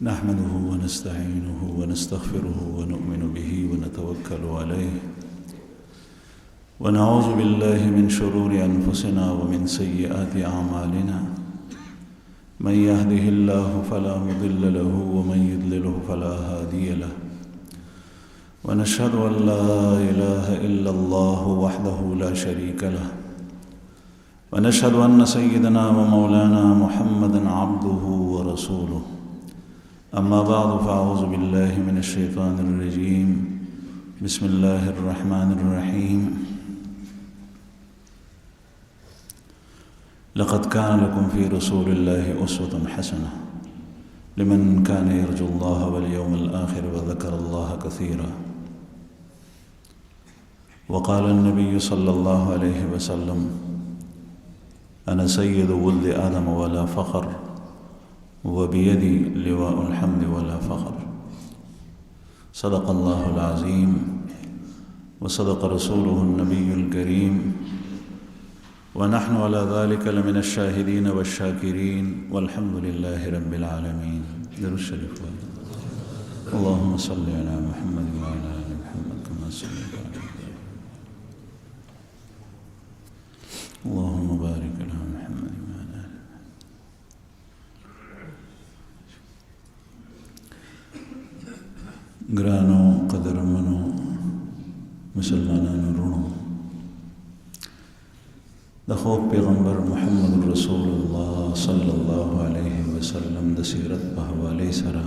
نحمده ونستعينه ونستغفره ونؤمن به ونتوكل عليه ونعوذ بالله من شرور أنفسنا ومن سيئات أعمالنا من يهده الله فلا مضل له ومن يضلله فلا هادي له ونشهد أن لا إله إلا الله وحده لا شريك له ونشهد أن سيدنا ومولانا محمدا عبده ورسوله أما بعد فأعوذ بالله من الشيطان الرجيم بسم الله الرحمن الرحيم لقد كان لكم في رسول الله أسوة حسنة لمن كان يرجو الله واليوم الآخر وذكر الله كثيرا وقال النبي صلى الله عليه وسلم أنا سيد ولد آدم ولا فخر وبيدي لواء الحمد ولا فخر صدق الله العظيم وصدق رسوله النبي الكريم ونحن على ذلك لمن الشاهدين والشاكرين والحمد لله رب العالمين. درود الشريف اللهم صل على محمد وعلى آل محمد كما صليت على إبراهيم اللهم بارك على محمد وعلى آل ګرانو قدرمنو مسلمانانو ورونو د خوږ پیغمبر محمد رسول الله صلی الله علیه وسلم د سیرت په حواله سره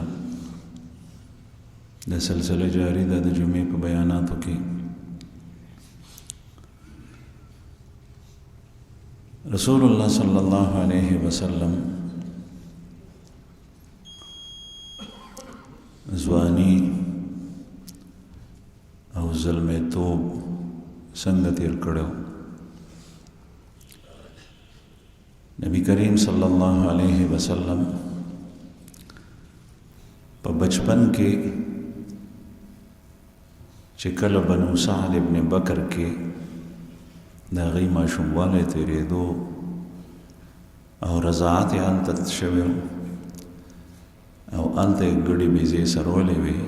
د سلسله جاری ده د جمعې په بیاناتو کې رسول الله صلی الله علیه وسلم ځواني او زلمیتوب څنګه تیر کړو نبی کریم صلی الله علیه وسلم په بچپن کې چې کله بنو سعد ابن بکر کې د هغې ماشوموالی تېرېدو او رضاعت یې هلته شوی او هلته یې ګډې بیزې سرولې وې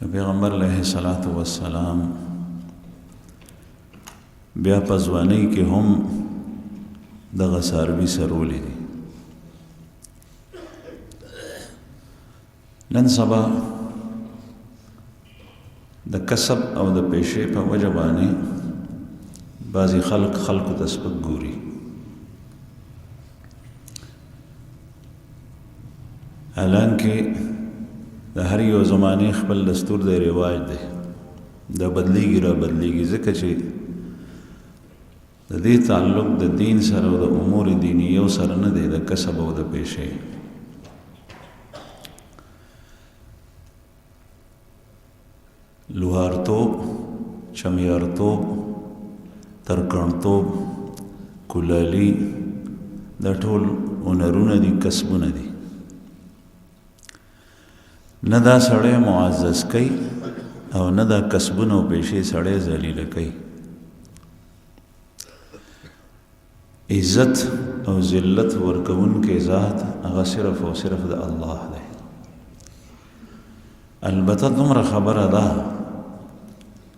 نو پیغمبر علیه الصلاة والسلام بیا په ځوانۍ کې هم دغه څاروي سرولې دي نن سبا د کسب او د پیشې په وجه باندې بعضې خلکو ته سپک ګوري حالانکه د هر یو زمانې خپل دستور دی رواج دی دا بدلیږي را بدلیږي ځکه چې د دې تعلق د دین سره او د امور دینیو سره نه دی د کسب او د پیشې لوهارتوب چمیارتوب ترکڼتوب کلالي دا ټول هنرونه دي کسبونه دي نه دا سړی معزز کوي او نه دا کسبونه او پیشې سړی ذلیله کوي عزت او ذلت ورکوونکی ذات هغه صرف او صرف د الله دی البته دومره خبره ده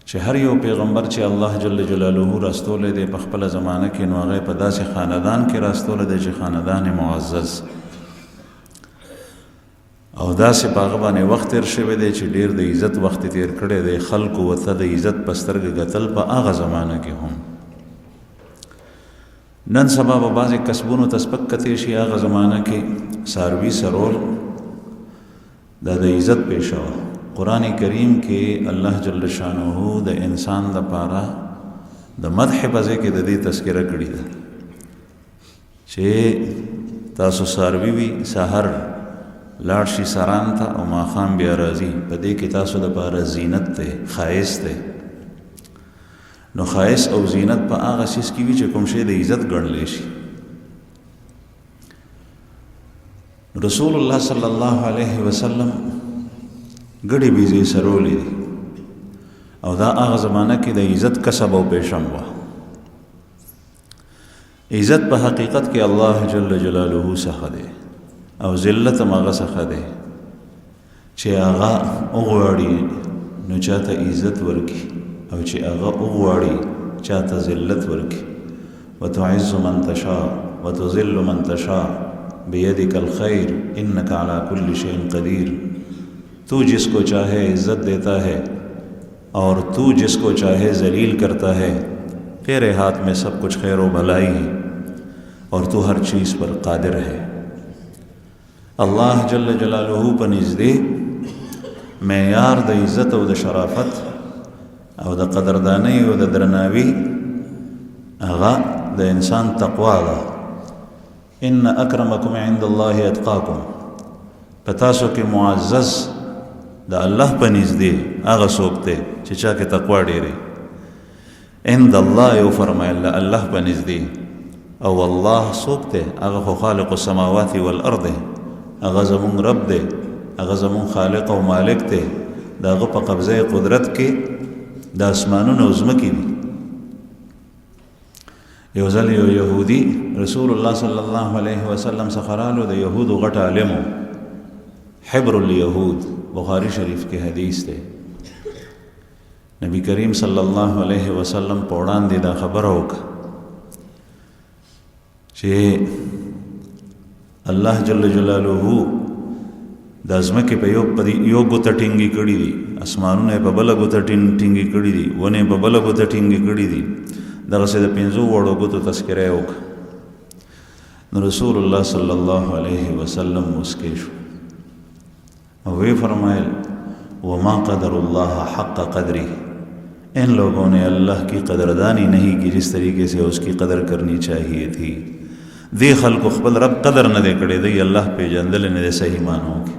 چې هر یو پیغمبر چې الله جل جلاله راستولی دی په خپله زمانه کې نو هغه په داسې خاندان کې راستولی دی چې خاندان معزز او داسې په هغه باندې وخت تېر شوی دی چې ډېر د عزت وخت تېر کړی دی خلکو ورته د عزت په سترګه کتل په هغه زمانه کې هم نن سبا به بعضې کسبونو ته سپک کتی شي هغه زمانه کې څاروي سرول دا د عزت پیشه وه قرآن کریم کې الله جل شانه د انسان دپاره د مدح په ځای کې د دې تذکره کړې ده چې تاسو څاروي وي سحر لاړ شي سران ته او ماښام بیا راځي په دې کې تاسو دپاره زینت دی ښایست دی نو ښایست او زینت په هغه څیز کې وي چې کوم شی د عزت ګڼلی شي رسول الله صلی الله علیه وسلم ګډې بیزې سرولې دي او دا هغه زمانه کې د عزت کسب او پیشم وه عزت په حقیقت کې الله جل جلاله څخه دی او ذلت هم هغه څخه دی چې هغه وغواړي نو چاته عزت ورکړي او چې هغه وغواړي چاته ذلت ورکړي. وتعز من تشاء وتذل من تشاء بيدك الخير انك على كل شيء قدير. تو جس کو چاہے عزت دیتا ہے اور تو جس کو چاہے ذلیل کرتا ہے. تیرے ہاتھ میں سب کچھ خیر و بھلائی ہے اور تو ہر چیز پر قادر ہے. اللہ جل جلالہ په نږدې معیار د عزت او د شرافت او د قدردانی او د درناوي هغه د انسان تقوا ده. ان اکرمکم عند الله اتقاکم. په تاسو کې معزز د الله په نږدې هغه څوک دی چې چا کې تقوا ډېرې. عند الله یو فرمایل الله په نږدې او الله څوک دی هغه خو خالق السماوات والارض دی. هغه زمون رب دی، هغه زمون خالق او مالک دی. د هغه په قبضه قدرت کې د اسمانونو او ځمکې دي. یو ځل یو یهودي رسول الله صلی الله علیه وسلم څخه رالو. د یهودو غټ عالم حبر الیهود، بخاری شریف کې حدیث دی. نبی کریم صلی الله علیه وسلم په وړاندې دا خبره وکړه چې الله جل جلاله د ځمکې په یو ګوته ټینګې کړي دي، اسمانونه په بله ګوته ټینګې کړي دي، ونې په بله ګوته ټینګې کړي دي. دغسې د 5 وړو ګوتو تذکره یې وکړه. نو رسول الله صلی الله علیه وسلم مسکی شو اور وہ فرمائے وما قدر اللہ حق قدری. ان لوگوں نے اللہ کی قدردانی نہیں کی جس طریقے سے اس کی قدر کرنی چاہیے تھی. دی خلق خپل رب قدر نہ دے کړي دی الله په جندل نه دي صحیح مانو کې.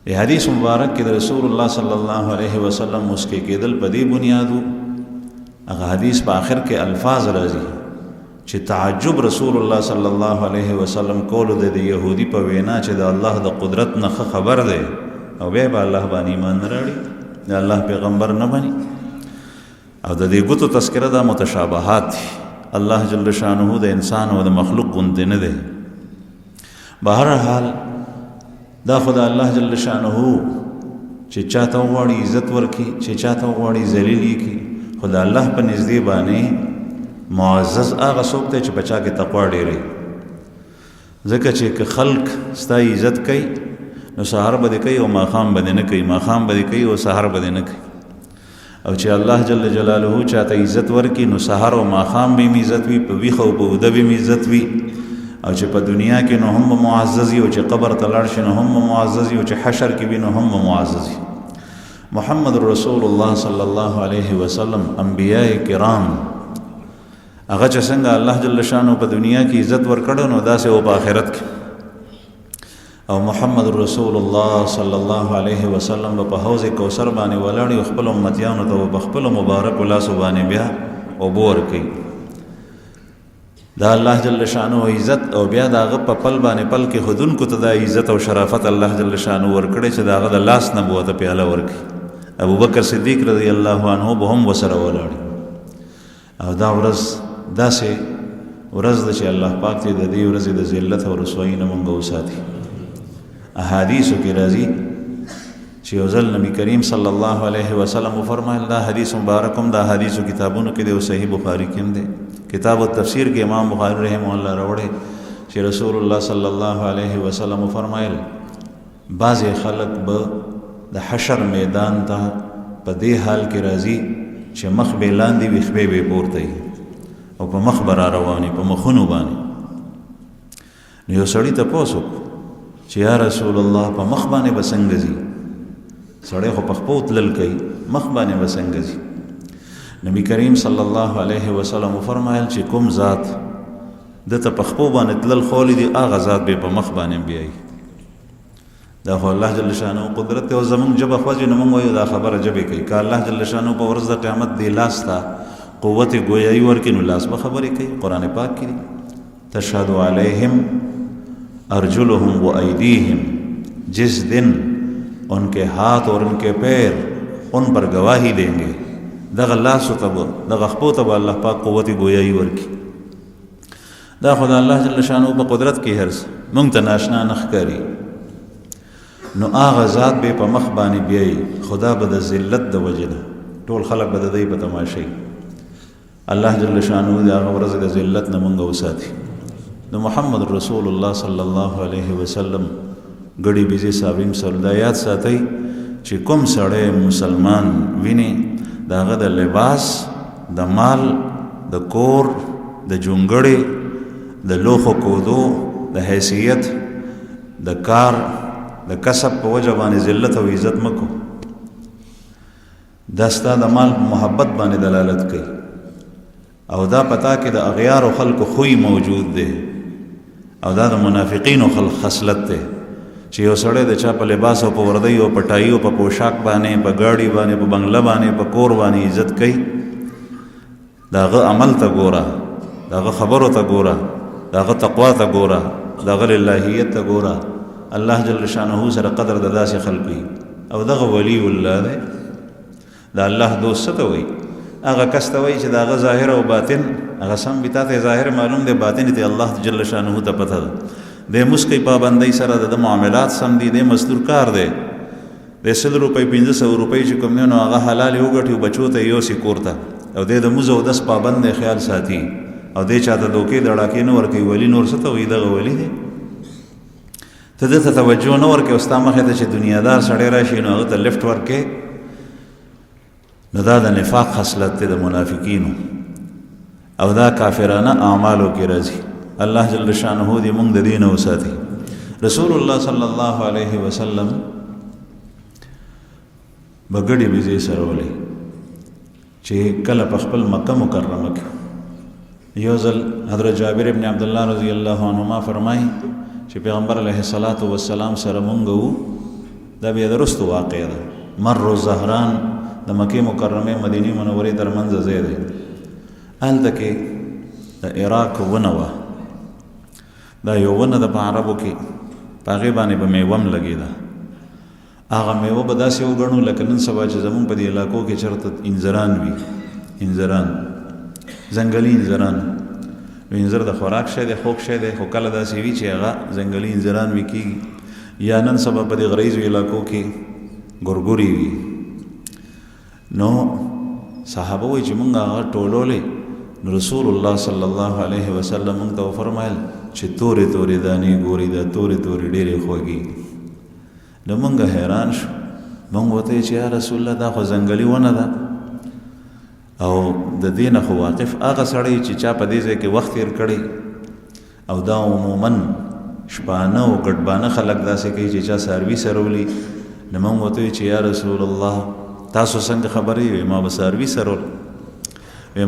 یہ حدیث مبارک کې رسول الله صلی الله علیه وسلم مسکی کېدل په دې بنیادو هغه حدیث په آخر کې الفاظ راځي چې تعجب رسول الله صلی الله علیه وسلم کولو د یهودي په وینا چې د الله د قدرت نه خبر دی او بیا به الله باندې ایمان نه راوړي، د الله پیغمبر نه بني. او د دې ګوتو تذکره دا متشابهات دي. الله جل شانه د انسان او د مخلوق غوندې نه دی. بهرحال دا خو د الله جل شانه چې چاته وغواړي عزت ورکړي، چې چاته وغواړي ذلیل یې کړي. خو د الله په نږدې باندې معزز هغه څوک دی چې په چا کې تقوا ډېرې. ځکه چې که خلق ستا عزت کوي نو سهار به دې کوي او ماښام به دې نه کوي، ماښام به دې کوي او سهار به دې نه کوي. او چې الله جل جلاله چاته عزت ورکړي نو سهار او ماښام به یې عزت وي، په ویښه او په اوده به یې عزت وي. او چې په دنیا کې نو هم معزز وي، او چې قبر ته لاړ شي نو هم معزز وي، او چې حشر کې وي نو هم معزز وي. محمد رسول الله صلی الله علیه وسلم انبیاء کرام هغه چې څنګه الله جل شانه په دنیا کې عزت ورکړو نو داسې او په آخرت کې. او محمد رسول الله صلی الله علیه وسلم په حوض کوثر باندې ولاړ خپل امتیانو ته په خپل مبارک لاس باندې بیا اوبه ورکوي. دا الله جل شانه عزت او بیا د هغه په پل باندې پل کې خودونکو ته دا عزت او شرافت الله جل شانه ورکړي چې د هغه د لاس نه بوته پیاله ورکړي. ابو بکر صدیق رضی الله عنه به هم وسره ولاړ. او دا ورځ داسې ورځ ده چې الله پاک دې د دې ورځې د ذلت او رسوایي نه مونږ وساتي. احادیثو کې راځي چې یو ځل نبی کریم صلی الله علیه وسلم وفرمایل، دا حدیث مبارک هم د احادیثو کتابونو کې دی او صحیح بخاری کې هم دی. کتاب التفسیر کې امام بخاری رحمه الله راوړی چې رسول الله صلی الله علیه وسلم وفرمایل بعضې خلق به د حشر میدان ته په دې حال کې راځي چې مخ به لاندې وي خپې به پورته وي او په مخ به را رواني په مخونو باندې. نو یو سړي تپوس وکړو چې یا رسول الله په مخ باندې به څنګه ځي؟ سړی خو په خپو تلل کوي، مخ باندې به څنګه ځي؟ نبی کریم صلی الله علیه وسلم وفرمایل چې کوم ذات دته په خپو باندې تلل خولی دی هغه ذات به په مخ باندې بیایي. دا خو الله جل شانه قدرت او زمون جبه خوځي نو موږ وایو دا خبره جبه کوي. که الله جل شانه په ورځ د قیامت دی لاس ته قوت گویائی ورکړي نو لاس به خبرې کوي. قرآن پاک کې تشهد علیہم ارجلهم و ایدیہم، جس دن ان کے ہاتھ اور ان کے پیر ان پر گواہی دیں گے. دغه لاس ته دغه خپو ته الله پاک قوت گویائی ورکړي. دا خدا الله جل شانو په قدرت کې هرڅ مونږ ته ناشنا نه ښکاري، نو هغه ذات به په مخ باندې بیایي، خدا به د ذلت د وجې نه ټول خلک به د دی په تماشا الله جل شانو د هغه ورځ د ذلت نه مونږ وساتي. د محمد رسول الله صلی الله علیه وسلم ګړي بيزي صابریم سره د یاد ساتي چې کوم سړی مسلمان ویني داغه د لباس، د مال، د کور، د جونګړې، د لوخو کودو، د حیثیت، د کار، د کسب په وجه باندې ذلت او عزت مکو. دا ستا د مال محبت باندې دلالت کوي، او دا پتا کې د اغیار او خلکو خوی موجود دی، او دا د منافقینو خصلت دی چې یو سړی د چا په لباس او په وردی او په ټای او په پوشاک باندې، په ګاډي باندې، په بنگله باندې، په کور باندې عزت کوي، داغه عمل ته ګوره، داغه خبرو ته ګوره، داغه تقوا ته ګوره، داغه الہیت ته ګوره. الله جل شانه سره قدر د داسې خلقي، او دغه ولی الله دی. دا الله دوست ته وي، هغه کس ته وي چې داغه ظاهر او باطن هغه سم بي ته ظاهر معلوم دی، باطن ته الله جل شانه ته پته ده. د مسکی پابندۍ سره د معاملات سم دي، د مزدور کار دی، د 100 روپۍ 1500 روپۍ چې کوم نه هغه حلال وګټي بچو ته یو سی کوړه، او د موزه او داس پابند خیال ساتي، او د چاته دوکې دړاکې نه ورکوي. ولی نور څه ته وي؟ دغه ولی دی. ته دته توجه نه ورکې، او ستا مخې ته چې دنیادار سړی راشي نو هغه ته لفټ ورکې، نو دا د نفاق خصلت دی د منافقینو، او دا کافرانه اعمالو کې راځي. الله جل شانه دې موږ د دین وساتي. رسول الله صلی الله علیه وسلم بغړي بيزي سره ولي چې کله په خپل مکه مکرمه کې یو ځل حضرت جابر ابن عبد الله رضی الله عنهما فرمایي چې پیغمبر علیه الصلاۃ والسلام سره مونږ وو. دا بیا درست واقع ده. مر زهران د مکه مکرمه مدینه منوره ترمنځ ځای دی. هلته کې د عراق ونه وه، دا یو ونه د په عربو کې په هغې باندې به میوه هم لګېده. هغه میوه به داسې وګڼو لکه نن سبا چې زمونږ په دې علاقو کې چېرته انځران وي، انځران ځنګلي انځران. نو انځر د خوراک شی دی، خوږ شی دی، خو کله داسې وي چې هغه ځنګلي انځران وي کېږي، یا نن سبا په دې غریزو علاقو کې ګورګوري وي. نو صحابه وایي چې مونږ هغه ټولولې، نو رسول الله صلی الله علیه وسلم مونږ ته وفرمایل چې تورې تورې دانې ګوري، دا تورې تورې ډېرې خوږې. نو مونږ حیران شو، مونږ ورته چې یا رسول الله دا خو ځنګلي ونه ده، او د دې نه خو واقف هغه سړی چې چا په دې ځای کې وخت تېر کړی، او دا عموما شپانه او ګډبانه خلک داسې کوي چې چا څاروي سرولي. نو مونږ ورته چې یا رسول الله تاسو څنګه خبرې وي؟ ما به څاروي سرول،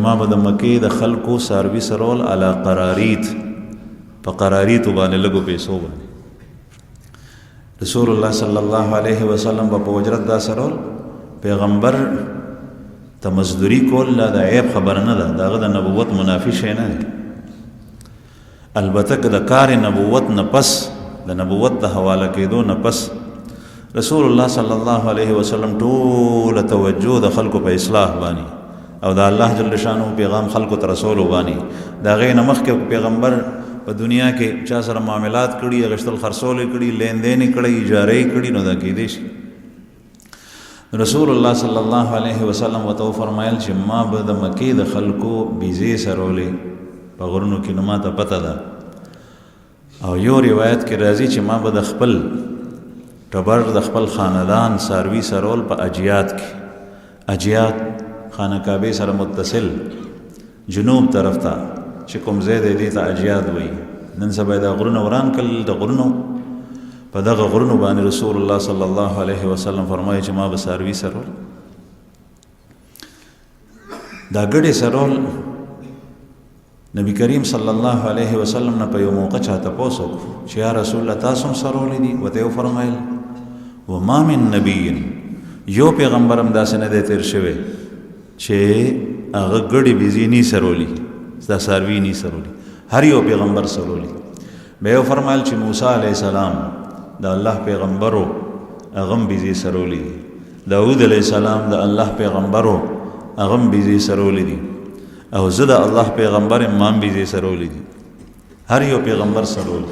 ما به د مکې د خلکو څاروي سرول علی قراریت، په قراریتو باندې لږو پیسو باندې. رسول الله صلی الله علیه وسلم په اجرت دا سرول. پیغمبر ته مزدوری کول لا د عیب خبر نه ده، دغه د نبوت منافی شی نه دی. البته که د کار نبوت نه پس، د نبوت د حواله کېدو نه پس، رسول الله صلی الله علیه وسلم ټول توجه د خلکو په اصلاح باندې او د الله جل شانو پیغام خلکو ته رسول باندې. دا غي نه مخکې پیغمبر په دنیا کې چا سره معاملات کړي، غشتل خرڅول کړي، لین دین کړي، اجاره کړي، نو دا کېدې شي. رسول الله صلی الله علیه وسلم وتو فرمایل چې ما به د مکې د خلکو بیزې سرولې په غرونو کې، نو ما ته پته ده. او یو روایت کې راځي چې ما به د خپل ټبر د خپل خاندان ساروي سرول په اجیات کې. اجیات خانه کعبه سره متصل جنوب طرف ته چې کوم ځای دی دې ته اجیاد وایي. نن سبا د غرونو وران کړل، د غرونو په دغه غرونو باندې رسول الله صلی الله علیه وسلم فرمایي چې ما به څاروي سرول. دا ګډې سرول نبی کریم صلی الله علیه وسلم نه په یو موقع چاته پوښتنه وکړه چې یا رسول الله تاسو هم سرولې دي؟ ورته یې وفرمایل وما من نبی، یو پیغمبر هم داسې نه دی تېر شوی چې هغه ګډې بیزې نی سرولي، دا څاروي نی سرولي، هر یو پیغمبر سرولي. بیا یې وفرمایل چې موسی علیه السلام د الله پیغمبرو هغه هم بیزې سرولي دي، داود علیه السلام د الله پیغمبرو هغه هم بیزې سرولي دي، او زه د الله پیغمبر امام بیزې سرولي دي. هر یو پیغمبر سرول.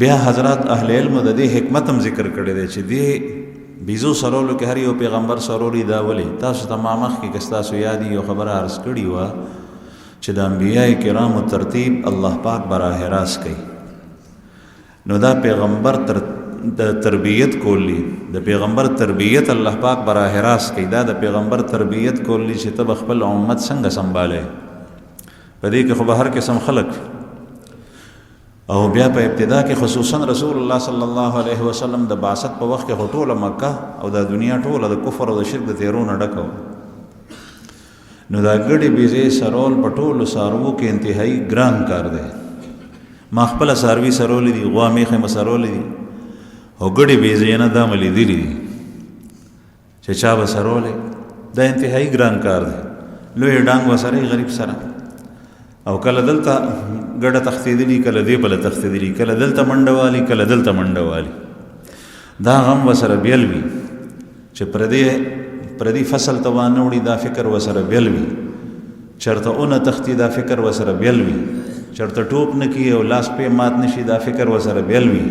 بیا حضرات اهل علم د دې حکمت هم ذکر کړی دی چې دې بیزو سرولو کې هر یو پیغمبر سرولی دا ولې. تاسو ته ما مخکې که ستاسو یادي یو خبره عرض کړې وه چې د انبیاء کرامو ترتیب الله پاک براه راست کوي. نو دا پیغمبر د تربیت کولی، د پیغمبر تربیت الله پاک براه راست کوي. دا د پیغمبر تربیت کولی چې ته خپل امت څنګه سنبالې. په دې کې خو به هر قسم خلق او بیا په ابتدا کې خصوصا رسول الله صلی الله علیه وسلم د بعثت په وخت کې ټوله مکه او د دنیا ټوله د کفر او د شرک د تیرونو ډکه. نو دا ګډې بیزې سرول په ټولو څاروو کې انتهایی ګران کار دی. ما خپله څاروي سرولې دي، غوا میښې مې سرولې دي، او ګډې بیزې نه دا مې لیدلي دي چې چا به سرولې. دا انتهایی ګران کار دی. لوی ډانګ وسره غریب سره، او کله دلته ګډه تختیدلی، کله دې بله تختیدلی، کله دلته منډه والی، کله دلته منډه والی. دا غم وسره بیل وي چې پردي فصل ته وانه وړي، دا فکر وسره بیل وي. چرته اونه تختی، دا فکر وسره بیل وي. چرته ټوپ نه کي او لاس پې مات نشي، دا فکر وسره بیل وي.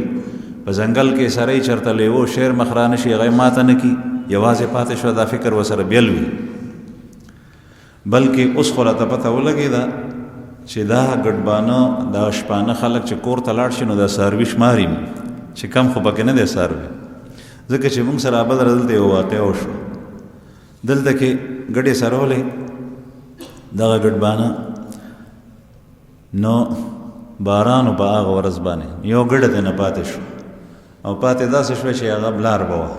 په ځنګل کې سړی چرته لیوو شیر مخرا نشي، هغه ماته نه کي، یوازې پاتې شوه، دا فکر وسره بیل وي. بلکې اوس خو راته پته ولګېده چې دا ګډبانه دا شپانه خلک چې کور ته لاړ شي نو دا څاروي شماري چې کم خو پکې نه دی څاروي. ځکه چې موږ سره بل دلته یو واقع وشو. دلته کې ګډې سرولې دغه ګډبانه، نو بارانو په هغه ورځ باندې یو ګډه ته نه پاتې شو، او پاتې داسې شوه چې هغه بلار به وه.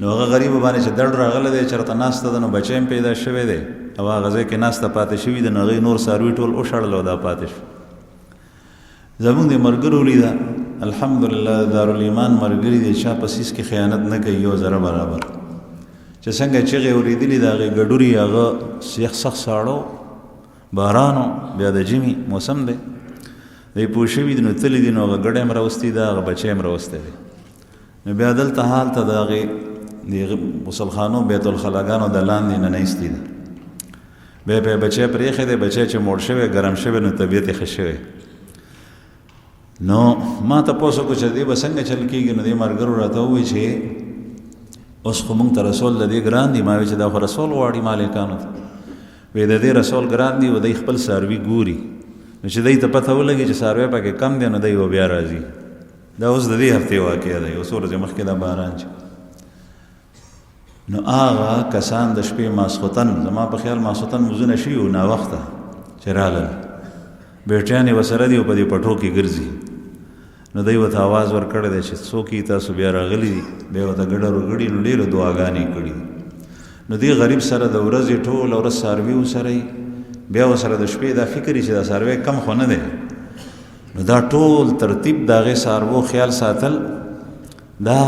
نو هغه غریب باندې چې دړ راغلی دی، چېرته ناسته ده، نو بچی هم پیدا شوی دی او هغه ځای کې ناسته پاتې شوي ده. نو هغې نور څاروي ټول وشړل او دا پاتې شو. زمونږ د ملګرو لیده، الحمدلله دارالایمان ملګري دي، چا په سیس کې خیانت نه کوي، یو ذره برابر. چې څنګه چغې اورېدلي د هغې ګډوري، هغه سخت ساړه بارانو، بیا د ژمي موسم دی، دی پوه شوي دي، نو تللي دي، نو هغه ګډی هم راوستی ده، هغه بچی هم راوستی دی. نو بیا دلته حال ته د هغې د غسلخانو بیت الخلاګانو د لاندې نه ایستي ده. بیا په بچی پرېښی دی، بچی چې موړ شوی ګرم شوی، نو طبیعت یې ښه شوی. نو ما تپوس وکړو چې دې به څنګه چل کېږي. نو دې ملګرو راته ووایي چې اوس خو موږ ته رسول د دې ګران دي. ما وایي چې دا خو رسول غواړي مالکانو ته. وایي د دې رسول ګران دي، او دی خپل څاروي ګوري. نو چې دی ته پته ولګي چې څاروی پکې کم دی، نو دی به بیا راځي. دا اوس د دې هفتې واقعه ده، یو څو ورځې مخکې دا باران چې نو هغه کسان د شپې ماسخوتن، زما په خیال ماسخوتن مونځونه شوي وو ناوخته چې رالل، بیټیانې ورسره دي او په دې پټو کې ګرځي. نو دی ورته آواز ورکړی دی چې څوک یې تاسو بیا راغلي دي. بیا ورته ګډه روګړي، نو ډېرې دعاګانې کړي. نو دې غریب سره د ورځې ټوله ورځ څاروي ورسره، بیا ورسره د شپې دا فکر چې دا څاروی کم خو نه دی. نو دا ټول ترتیب د هغې څاروو خیال ساتل، دا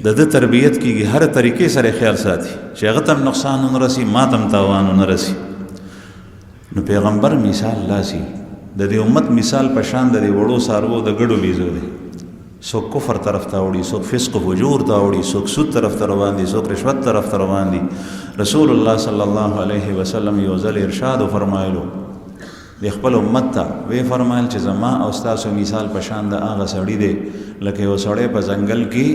د ده تربیت کېږي. هر طریقې سره خیال ساتي چې هغه ته هم نقصان ونه رسي، ما ته هم تاوان ونه رسي. نو پیغمبر مثال لاسي د دې امت مثال په شان د دې وړو څاروو د ګډو بیزو دی. څوک کفر طرف ته اوړي، څوک فسق و فجور ته اوړي، څوک سود طرف ته روان دي، څوک رشوت طرف ته روان دي. رسول الله صلی الله علیه وسلم یو ځل ارشاد فرمایلو د خپل امت ته، وی فرمایل چې زما او ستاسو مثال په شان د هغه سړي دی لکه یو سړی په ځنګل کې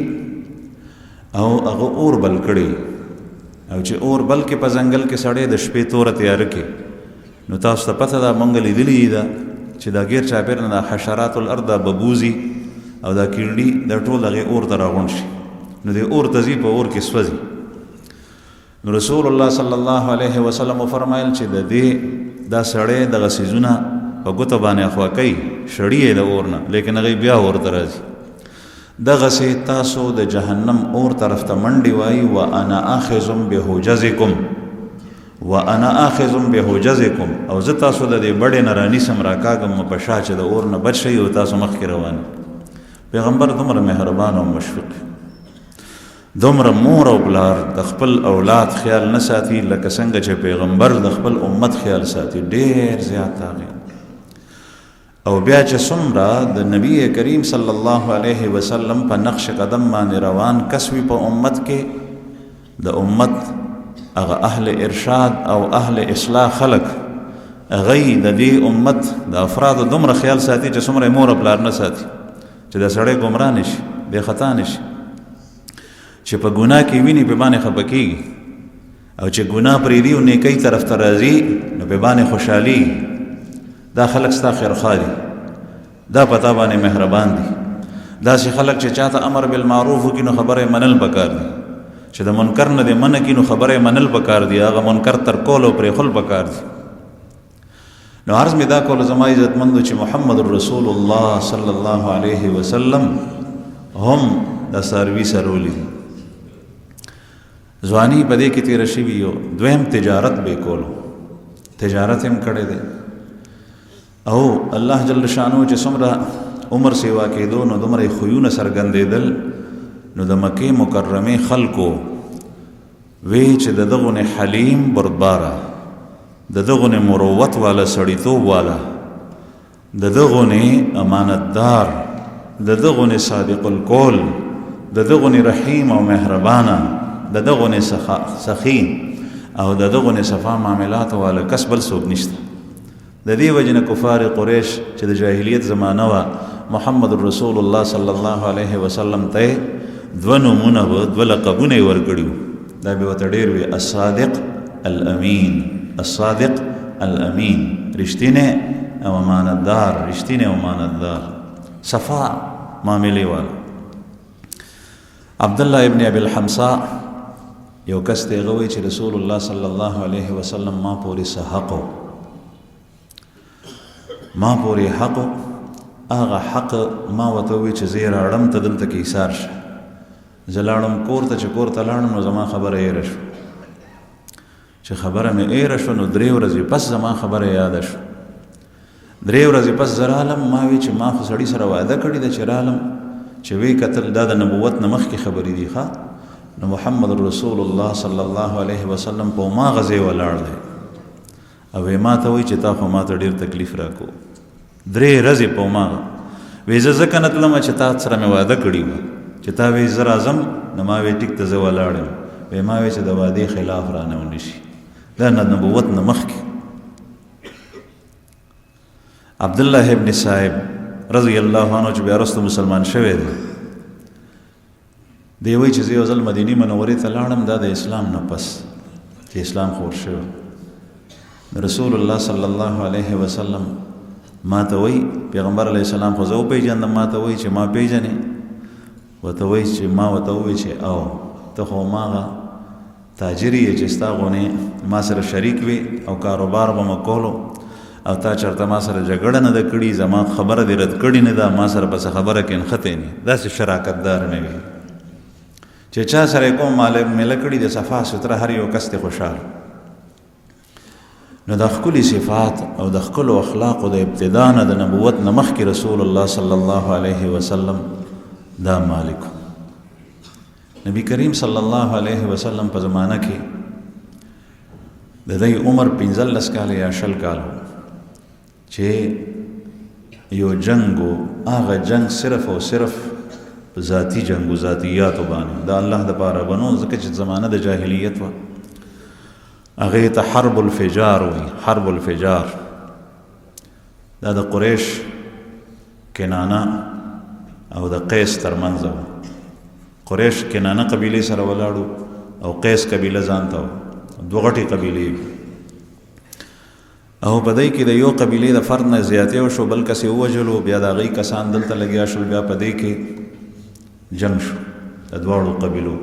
او هغه اور بل کړي، او چې اور بل کې په ځنګل کې سړی د شپې توره تیاره کې. نو تاسو ته پته ده، مونږ لیدلي ده چې دا غیر چاپېر نه د حشرات الارض دا ببوزي او دا کیړي دا ټول هغې اور ته راغونډ شي، نو د اور ته ځي، په اور کې سوځي. نو رسول الله صلی الله علیه وسلم فرمایل چې د دې دا سړی دغه څیزونه په ګوته باندې اخوا کوي، شړي یې د اور نه، لیکن هغې بیا اور ته راځي. دغسې تاسو د جهنم اور طرف ته منډې وایي، وانا آخذ بحجزکم، وانا آخذ بحجزکم، او زه تاسو د دې بډې نه رانیسم، راکاږم په شا چې د اور نه بچ شئ او تاسو مخکې روان. پیغمبر دومره مهربان او مشفق، دومره مور او پلار د خپل اولاد خیال نه ساتي لکه څنګه چې پیغمبر د خپل امت خیال ساتي، ډېر زیات هغې. او بیا چې څومره د نبی کریم صلی الله علیه وسلم په نقش قدم باندې روان کس وي په امت کې، د امت هغه اهل ارشاد او اهل اصلاح خلق، هغوی د دې امت د افرادو دومره خیال ساتي چې څومره مور او پلار نه ساتي، چې د سړی ګمراه نه شي، بې خطا نه شي، چې په ګناه کې ویني په باندې خفه کېږي، او چې ګناه پرېږدي او نیکۍ طرف ته راځي نو په باندې خوشحالي. دا خلک ستا خیرخوا دي، دا په تا باندې مهربان دي. داسې خلک چې چاته امر بالمعروف وکړي نو خبره یې منل پکار دي، چې د منکر نه دې منع کړي نو خبره یې منل پکار دي، هغه منکر ترکول او پرېښول پکار دي. نو عرض مې دا کول زما عزتمندو چې محمد رسول الله صلی الله علیه وسلم هم د څاروي سرولی دي. ځواني په دې کې تېره شوي یو. دویم تجارت به کولو، تجارت هم کړی دی، او الله جل شانو چې څومره عمر سیوا کېدو نو دومره خویونه څرګندېدل. نو د مکې مکرمې خلکو وی چې د دغونه حلیم بردباره، د دغونه مروت والا سړیتوب والا، د دغونه امانتدار، د دغونه صادق القول، د دغونه رحیم او مهربانه، د دغونه سخی او د دغونه صفا معاملات والا کس بل څوک نشته. د دې وجه نه کفار قریش چې د جاهلیت زمانه وه محمد رسول الله صلی الله علیه وسلم ته دوه نومونه به دوه لقبونه یې ورکړي وو. دا به ورته ډېر وي، الصادق الامین، الصادق الامین، رښتینی او امانتدار، رښتینی او امانتدار، صفا معاملې والا. عبدالله ابن ابي الحمصاء یو کس ته هغه وایي چې رسول الله صلی الله علیه وسلم ما پورې څه حق و، ما پورې حق و، هغه حق ما ورته ووایي چې زه یې راوړم ته دلته کې ایثار شه. زه لاړم کور ته، چې کور ته لاړم نو زما خبره هېره شوه. چې خبره مې هېره شوه نو 3 ورځې پس زما خبره یاده شوه. 3 ورځې پس زه رالم، ما وی چې ما خو سړي سره وعده کړې ده چې رالم، چې وی کتل دا د نبوت نه مخکې خبرې دي ښه. نو محمد رسول الله صلی الله علیه وسلم په هماغه ځای ولاړ دی او ما ته وایي چې تا خو ما ته ډېر تکلیف راکو. 3 ورځې په هماغه وی زه ځکه نه تلم چې تا سره مې وعده کړې وه چې تا وی زه راځم. نو ما وی ټیک ته زه ولاړ یم. وی ما وی چې د وعدې خلاف رانه ونه شي، دا د نبوت نه مخکې. عبدالله ابن صاحب رضی الله عنه چې بیا وروسته مسلمان شوی دی، دی وایي چې زه یو ځل مدینې منورې ته لاړم، دا د اسلام نه پس چې اسلام خور شوی. رسول الله صلی الله علیه وسلم ما ته وایي، پیغمبر علیه السلام خو زه وپېژندم، ما ته وایي چې ما پېژنې؟ ورته وایي چې ما ورته ووایي چې او ته خو هماغه تاجر یې چې ستا غونې ما سره شریک وي او کاروبار به مو کولو، او تا چېرته ما سره جګړه نه ده کړې، زما خبره دې رد کړې نه ده، ما سره پسې خبره کې نښتې نه. داسې شراکتدار مې وي چې چا سره یې کوم میله کړي د صفا ستره هر یو کس ته خوشحال. نو د ښکلي صفات او د ښکلو اخلاقو د ابتدا نه د نبوت نه مخکې رسول الله صلی الله علیه وسلم دا مالک. نبی کریم صلی الله علیه وسلم په زمانه کې د دوی عمر 15 کاله یا 20 کاله چې یو جنگ و، هغه جنگ صرف او صرف ذاتی جنگ و ذاتیاتو باندې د الله د پاره بنو، ځکه چې زمانه د جاهلیت وه. هغې ته حرب الفجار وایي، حرب الفجار. دا د قریش، کنانه او د قیس ترمنځ وه. قریش کنانه قبیلې سره ولاړو او قیس قبیله ځان ته وه، 2 غټې قبیلې وي. او په دې کې د یو قبیلې د فرد نه زیاتې وشو، بل کس یې ووژلو، بیا د هغې کسان دلته لګیا شول، بیا په دې کې جنگ شو د دواړو قبیلو.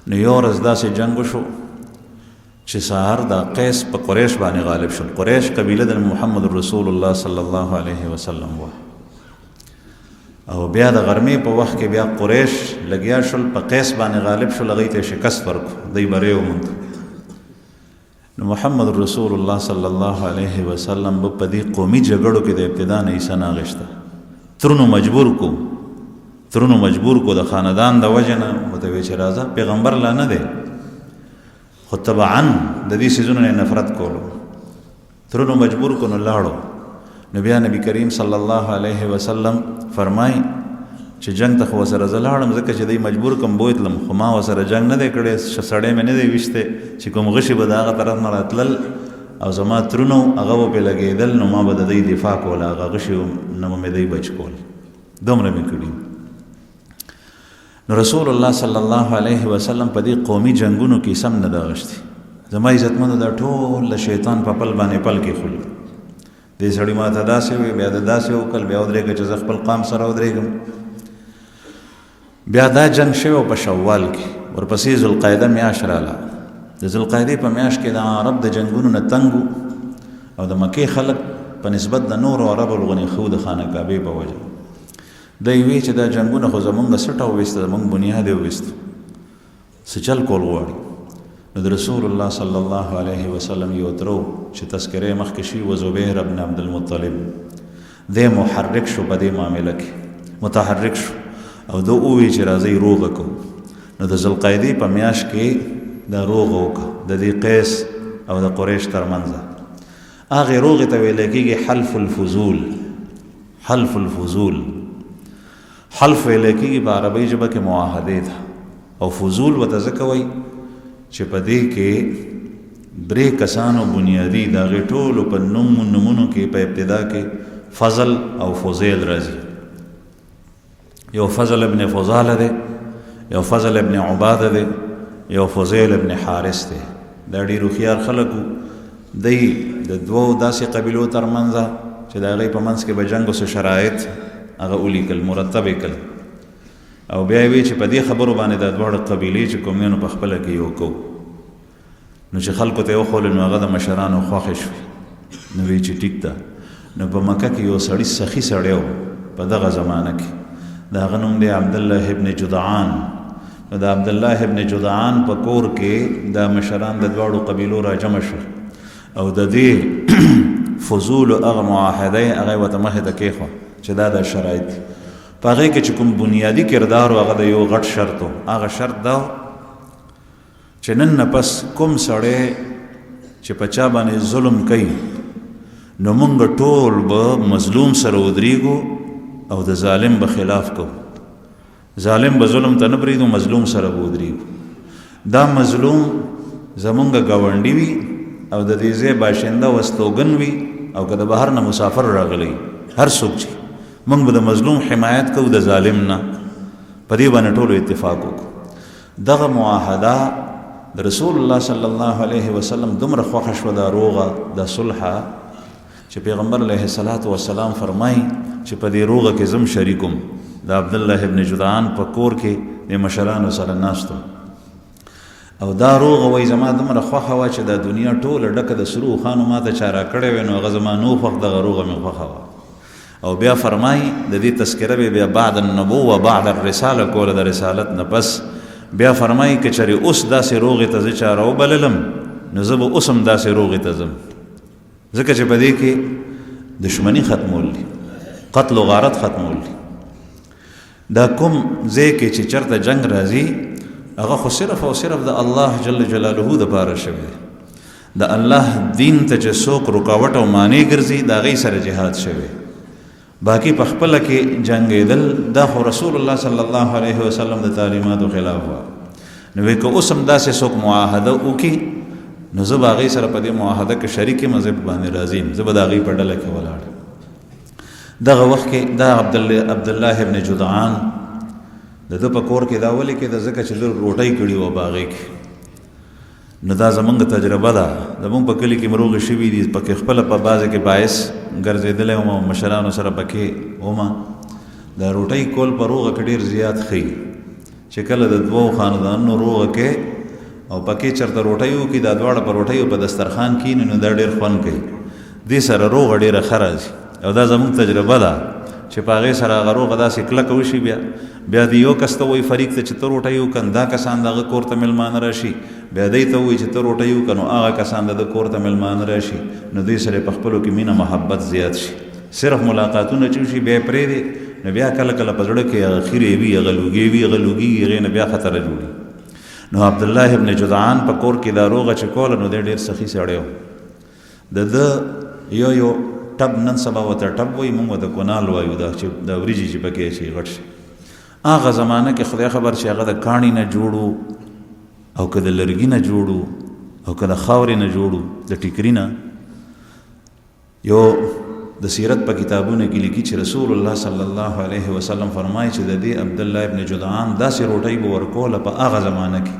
نو یو ورځ داسې جنگ وشو چې سهار د قیس په قریش باندې غالب شول. قریش قبیله د محمد رسول الله صلی الله علیه وسلم وه. او بیا د غرمې په وخت کې بیا قریش لګیا شول په قیس باندې غالب شول، هغوی ته شکست ورکړو، دوی بری وموند. نو محمد رسول الله صلی الله علیه وسلم به په دې قومي جګړو کې د ابتدا نه حصه نه اخیسته. ترونو مجبور کو د خاندان د وجه نه. ورته ویې چې راځه، پیغمبر لا نه دی، خو طبعا د دې څیزونو نه نفرت کولو. ترونو مجبور کو نو لاړو. نو بیا نبی کریم صلی الله علیه وسلم فرمای چې جنگ ته خو ورسره زه لاړم ځکه چې دی مجبور کم بوتلم، خو ما ورسره جنگ نه دی کړی، سړی مې نه دی ویشتی چې کوم غشي به د هغه طرف نه راتلل او زما ترونو هغه به لګېدل نو ما به د دوی دفاع کوله هغه غشي نه به مې دوی بچ کول دومره مې کړي نو رسول الله صلی الله علیه وسلم په دې قومي جنگونو کې سم نه دا غشتي زما عزتمنو دا ټول د شیطان په پل باندې پل کې خل دې سړی ما ته داسې وي بیا د داسې وکړ بیا ودرېږه چې زه خپل قام سره ودرېږم بیا دا جنگ شوی په شوال کې ورپسې ذوالقعده میاشت راله د ذوالقعدې په میاشت کې د عرب د جنگونو نه تنګ او د مکې خلک په نسبت د نورو عربو لغونې خو د خانه کعبې په وجه دی وی چې دا جنگونه خو زمونږ سټه وویسته زمونږ بنیاد یې وویسته څه چل کول غواړي نو د رسول الله صلی الله علیه وسلم یو ترو چې تذکرې مخکې شي و زبیر ابن عبدالمطلب دی محرک شو په دې معامله کې متحرک شو او دو ووی چې راځئ روغه کو نو د ذوالقعدې په میاشت کې دا روغه وکړه د دې قیس او د قریش ترمنځ هغې روغې ته ویلی کېږي حلف الفضول حلف الفضول حلف ویلی کېږي په عربۍ ژبه کې معاهدې ده او فضول ورته ځکه وایي چې په دې کې درې کسانو بنیادي د هغې ټولو په نومونو کې په ابتدا کې فضل او فضیل راځي یو فضل ابن فضاله دی یو فضل ابن عباده دی یو فضیل ابن حارث دی دا ډېر هوښیار خلک وو دی د دوو داسې قبیلو ترمنځ چې د هغې په منځ کې به جنګ څه شرایط هغه ولیکل مرتب یې کړل او بیا یې وی چې په دې خبرو باندې دا دواړه قبیلې چې کوم نو په خپله کې یو کو نو چې خلکو ته یې وښولې نو هغه د مشرانو خوښې شوې نو وی چې ټیک ده نو په مکه کې یو سړي سخي سړی و په دغه زمانه کې د هغه نوم دی عبدالله ابن جدعان نو د عبدالله ابن جدعان په کور کې دا مشران د دواړو قبیلو را جمع شول او د دې فضول هغه معاهده یې هغه یې ورته مخې ته کېښوه چې دا شرایط دي په هغې کې چې کوم بنیادي کردار و هغه د یو غټ شرط و هغه شرط دا چې نن نه پس کوم سړی چې په چا باندې ظلم کوي نو موږ ټول به مظلوم سره ودرېږو او د ظالم به خلاف کو ظالم به ظلم ته نه پرېږدو مظلوم سره به ودرېږو دا مظلوم زمونږ ګاونډي وي او د دې ځای باشنده و استوګن وي او که د بهر نه مسافر راغلی هر څوک چې موږ به د مظلوم حمایت کوو د ظالم نه په دې باندې ټولو اتفاق وکړو دغه معاهده د رسول الله صلی الله علیه وسلم دومره خوښه شوه دا روغه دا صلحه چې پیغمبر علیه الصلاة والسلام فرمایي چې په دې روغه کې زم شریکم د عبدالله ابن جدعان په کور کې د مشرانو سره ناستو او دا روغه وایي زما دومره خوښه وه چې دا دنیا ټوله ډکه د سرو خانو ما ته چا راکړی وی نو هغه زما نو خوښ دغه روغه مې خوښه وه او بیا فرمایي د دې تذکره به بیا بعد النبوه بعد الرساله کوله د رسالت نه پس بیا فرمایي که چېرې اوس داسې روغې ته زه چا راوبللم نو زه به اوس هم داسې روغې ته ځم ځکه چې په دې کې دشمني ختمول دي قتل و غارت ختمول دي دا کوم ځای کې چې چېرته جنگ راځي هغه خو صرف او صرف د الله جل جلاله دپاره شوی دی د الله دین ته چې څوک رکاوټ او معنی ګرځي د هغې سره جهاد شوی باقی په خپله کې جنګېدل دا خو رسول الله صلی الله علیه وسلم د تعلیماتو خلاف وه نو وی که اوس هم داسې څوک معاهده وکړي نو زه به هغې سره په دې معاهده کې شریک یم زه باندې راضي یم زه به د هغې په ډله کې ولاړ دغه وخت کې دا عبدالله ابن جدعان د ده په کور کې دا ولې کې د ځکه چې ده روټۍ کړي وه په هغې کې نو دا زمونږ تجربه ده زمونږ په کلي کې مروغې شوي دي پکې خپله په بعضې کې باعث ګرځېدلی وم او مشرانو سره پکې ومه دا روټۍ کول په روغه کې ډېر زیات ښیي چې کله د دوو خاندانونو روغه کې او پکې چېرته روټۍ وکړي دا دواړه په روټیو په دسترخوان کښېني نو دا ډېر خوند کوي دې سره روغه ډېره ښه راځي او دا زمونږ تجربه ده چې په هغې سره هغه روغه داسې کلکه وشي بیا د یو کس ته وایي فریق ته چې ته روټۍ وکړه دا کسان د هغه کور ته مېلمانه راشي بیا دی ته وایي چې ته روټۍ وکړه نو هغه کسان د ده کور ته مېلمانه راشي نو دوی سره په خپلو کې مینه محبت زیات شي صرف ملاقاتونه چې وشي بیا یې پرېږدې نو بیا کله کله په زړه کې هغه خیرې وي هغه لوګې وي هغه لوګېږي هغې نه بیا خطره جوړي نو عبدالله ابن جدعان په کور کې دا روغه چې کوله نو دی ډېر سخي سړی و د ده یو ټب نن سبا ورته ټب وایي موږ ورته کونال وایو دا چې دا وریجې چې پکې اچوي غټ شي هغه زمانه کې خدای خبر چې هغه د کاڼي نه جوړو او که د لرګي نه جوړو او که د خاورې نه جوړو د ټیکري نه یو د سیرت په کتابونو کې لیکي چې رسول الله صلی الله علیه وسلم فرمایي چې د دې عبد الله ابن جدعان داسې روټۍ به ورکوله په هغه زمانه کې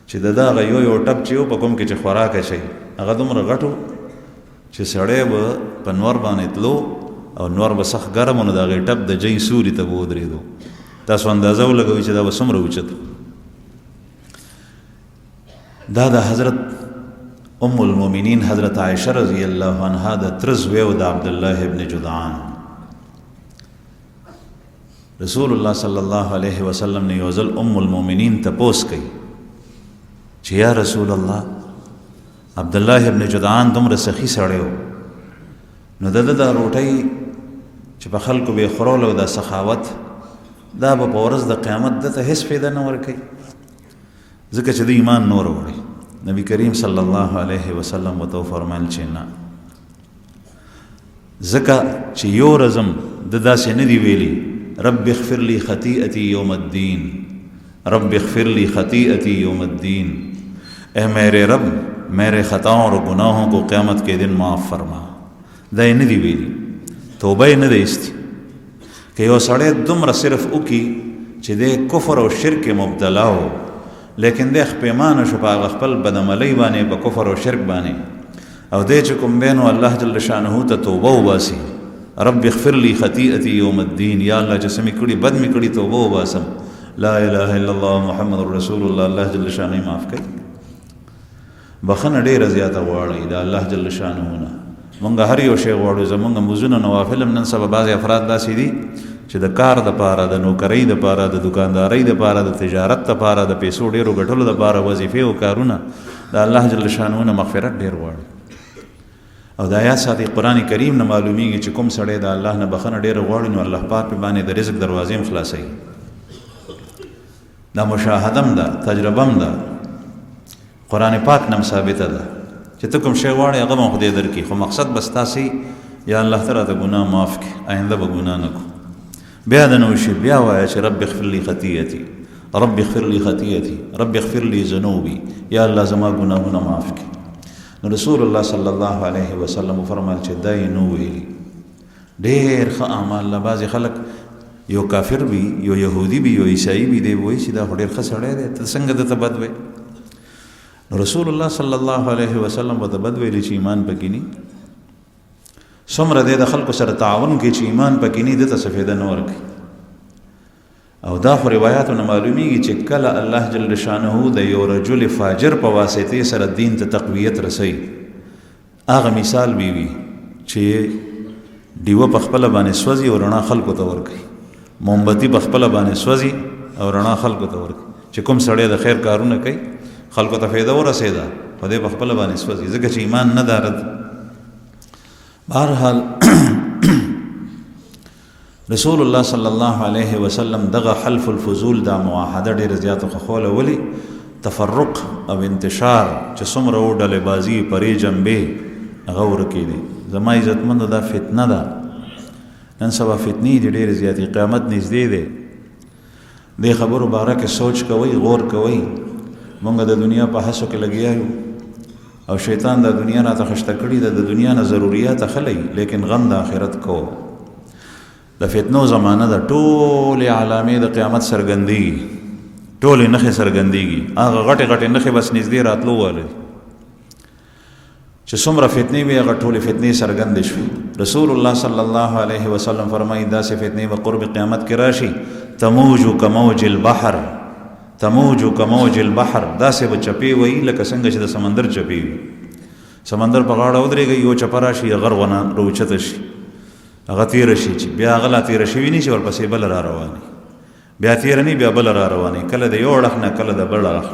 چې د دغه یو ټپ چې په کوم کې چې خوراک شي هغه دومره غټو چې سړی به په نور باندې تلو او نور به سخت ګرم نو د هغې ټپ د جۍ سوري ته به ودرېدو. تاسو اندازه ولګوئ چې دا به څومره اوچت. دا د حضرت ام المؤمنین حضرت عائشہ رضی الله عنها د تره زوی و د عبدالله ابن جدعان. رسول الله صلی الله علیه وسلم نے یو ځل ام المؤمنین تپوس کوي چې یا رسول الله عبدالله ابن جدعان دومره سخي سړی و نو د دا روټۍ چې په خلکو به یې خورول او دا سخاوت دا به په ورځ د قیامت دته هېڅ فایده نه ورکوي ځکه چې د ایمان نور وړي. نبی کریم صلی الله علیه وسلم ورته وفرمیل چې نه ځکه چې یو ورځم د داسې نه دی ویلي رب اغفر لی خطیئتی یوم الدین رب اغفر لی خطیئتی یوم الدین اے میرے رب میرے خطاؤں اور گناہوں کو قیامت کے دن معاف فرما. دا یې نه دی ویلي توبه یې نه دی ایستي که یو سړی دومره صرف وکړي چې دی کفر او شرک مبتلا و لیکن دی خپیمانه شو په هغه خپل بدعملۍ باندې په کفر او شرک باندې او دی چې کوم دی نو الله جل شانه ته توبه وباسي رب اغفر لی خطیئتی یوم الدین یا الله چې څه مې کړي بد مې کړي توبه وباسم لا اله الا الله محمد رسول الله الله جل شانه معاف کوي. بخښنه ډېره زیاته غواړئ د الله جل شانه نه. مونږ هر یو شی غواړو زمونږ مزونه نوافل هم نن سبا بعضې افراد داسې دي چې د کار دپاره د نوکرۍ دپاره د دکاندارۍ دپاره د تجارت دپاره د پیسو ډېرو ګټلو دپاره وظیفې او کارونه د الله جل شانه نه مغفرت ډېر غواړي. او د آیات ساتي قرآن کریم نه معلومیږي چې کوم سړی د الله نه بخښنه ډېره غواړي نو الله پاک پې باندې د رزق دروازې هم خلاصوي. دا مشاهده هم ده تجربه هم ده قرآن پاک نم ثابته ده چې ته کوم شی غواړې هغه به خدای درکړي خو مقصد بس تاسې یا الله تعالی ته ګناه معاف کړي آینده به ګناه نه کړو. بیا د نو شي بیا وایه چې رب اغفر لی خطیئتي رب اغفر لی خطیئتي رب اغفر لی ذنوبي یا الله زما ګناهونه معاف کړي. نو رسول الله صلی الله علیه وسلم فرمایل چې دا یې نو ویلي ډېر ښه اعمال له بعضې خلک یو کافر وي یو یهودي وي یو عیسایي وي دی وایي چې دا خو ډېر ښه سړی دی ته څنګه دته بد وایې. نو رسول الله صلی الله علیه وسلم ورته بد ویلي چې ایمان پکې ني څومره دی د خلکو سره تعاون کوي چې ایمان پکې ني دته څه فایده نه ورکوي. او دا خو روایاتو نه معلومیږي چې کله الله جل شانه د یو رجل فاجر په واسطې سره دین ته تقویت رسوي هغه مثال وي چې ډیوه په خپله باندې سوځي او رڼا خلکو ته ورکوي مومبتي په خپله باندې سوځي او رڼا خلکو ته ورکوي چې کوم سړی د خیر کارونه کوي خلکو ته فایده ورسېده خو دی په خپله باندې سوځي ځکه چې ایمان نه دارد. بهرحال رسول الله صلی الله علیه وسلم دغه حلف الفضول دا معاهده ډېره زیاته خوښوله ولې تفرق او انتشار چې څومره و ډلې بازي پرې جنبې هغه ورکېدې. زما عزتمندو دا فتنه ده نن سبا فتنې دي ډېرې زیاتې قیامت نږدې دی دې خبرو باره کې سوچ کوئ غور کوئ. مونږ د دنیا په هڅو کې لګیا یو او شیطان د دنیا راته خشته کړي ده د دنیا نه ضروریات اخلئ لیکن غم د آخرت کو. د فتنو زمانه ده ټولې علامې د قیامت څرګندېږي ټولې نښې څرګندېږي هغه غټې غټې نښې بس نږدې راتلو واله چې څومره فتنې وي هغه ټولې فتنې څرګندې شوي. رسول الله صلی الله علیه وسلم فرمایي داسې فتنې به قرب قیامت کې راشي تموج کموج البحر تموج کموج البحر داسې به چپې وي لکه څنګه چې د سمندر چپې وي. سمندر په غاړه ودرېږي یو چپه راشي هغه ورونه راوچته شي هغه تېره شي چې بیا هغه لا تېره شوي نه شي ورپسې بله را رواني بیا تېره نه بیا بله را رواني کله د یو اړخ نه کله د بل اړخ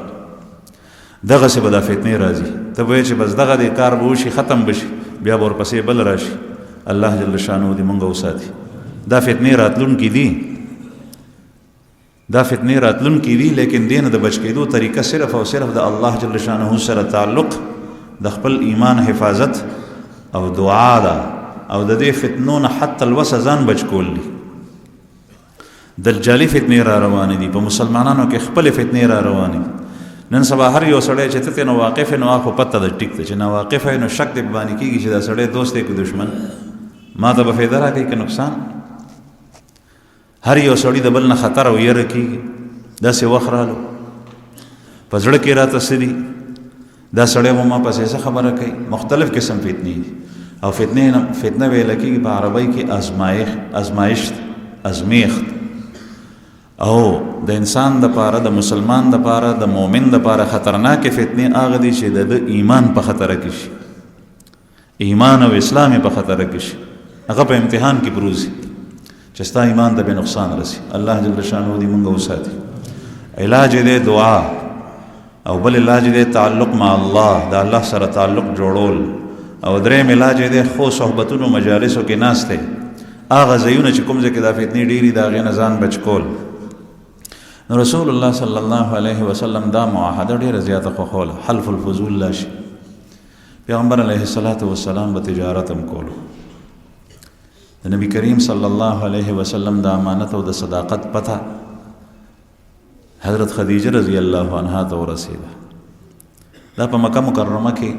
دغسې به دا فتنې راځي. ته به وایې چې بس دغه دی کار به وشي ختم به شي بیا به ورپسې بل راشي. الله جل شانه دې مونږ وساتي. دا فتنې راتلونکي دي دا فتنې راتلونکي دي لیکن دې نه د بچ کېدو طریقه صرف او صرف د الله جل شانه سره تعلق د خپل ایمان حفاظت او دعا ده او د دې فتنو نه حتی الوسه ځان بچ کول دي. دجالي فتنې را روانې دي په مسلمانانو کې خپل فتنې را روانې نن سبا هر یو سړی چې ته ترې واقف یې نو هغه خو پته ده ټیک ده چې ناواقفه یې نو شک دې باندې کېږي چې دا سړی دوست دی که دشمن ما ته به فایده راکوي که نقصان هر یو سړي د بل نه خطر او یره کېږي داسې وخت رالو په زړه کې راته څه دي دا سړی مو ما پسې څه خبره کوي مختلف قسم فتنې دي او فتنه ویل کېږي په عربی کې ازمیښت او د انسان دپاره د مسلمان دپاره د مؤمن دپاره خطرناکې فتنې هغه دي چې د ایمان په خطره کې شي ایمان او اسلام په خطره کې شي هغه په امتحان کې بروزي چې ستا ایمان ته به نقصان رسي الله جل شانه دې مونږ وساتي علاج دې دعا او بل علاج دې تعلق مع الله د الله سره تعلق جوړول او درېم علاج دې خو صحبتونو مجالسو کې ناسته هغه ځایونه چې کوم ځای کې دا فتنې ډېرې د هغې نه ځان بچ کول نو رسول الله صلی الله علیه وسلم دا معاهده ډېره زیاته خوښوله حلف الفضول لا شي پیغمبر علیه الصلاة والسلام به تجارت هم کولو د نبی کریم صلی الله علیه وسلم د امانت او د صداقت پته حضرت خدیجه رضی الله عنها ته ورسېده دا په مکه مکرمه کې